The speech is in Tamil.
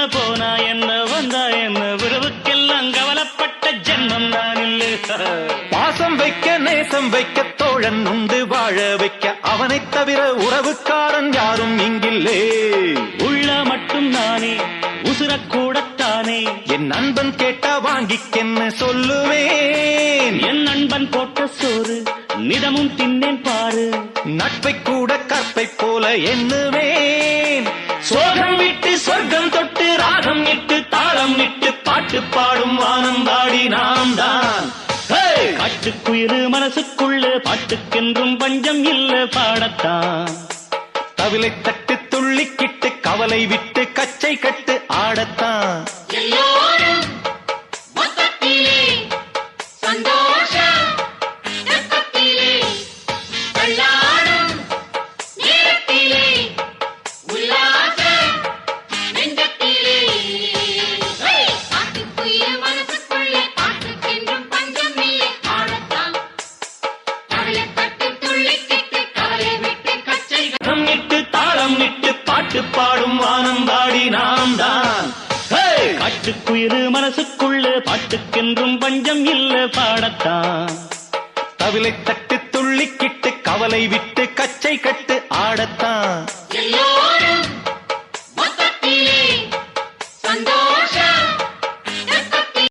போனா என்ன வந்தா என்ன உறவுக்கெல்லாம் கவலைப்பட்ட ஜென்மம் நான் இல்லை. பாசம் வைக்க நேசம் வைக்க தோழன் உண்டு வாழ வைக்க அவனைத் தவிர உறவுக்காரன் யாரும் இங்கில்லே. உள்ள மட்டும் நானே உசுரக்கூடத்தானே என் நண்பன் கேட்டா வாங்கிக்கென்னு சொல்லுவேன். என் நண்பன் போட்ட சோறு நிதமும் தின்னேன் பாரு. நட்பை கூட கற்பை போல எண்ணுவேன். சோகம் விட்டு சொர்க்கம் தொட்டு ராகம் இட்டு தாளம் இட்டு பாட்டு பாடும் வானம் பாடி நாம் தான். காட்டுக்குயிரு மனசுக்குள்ள பாட்டுக்கென்றும் பஞ்சம் இல்ல பாடத்தான். தவிலை தட்டு துள்ளிக்கிட்டு கவலை விட்டு கச்சை கட்டு ஆடத்தான். பாட்டு பாடும் வானம் பாடி நாம் தான். காட்டுக்குயிரு மனசுக்குள்ள பாட்டுக்கென்றும் பஞ்சம் இல்ல பாடத்தான். தவிலை தட்டு துள்ளிக்கிட்டு கவலை விட்டு கச்சை கட்டு ஆடத்தான்.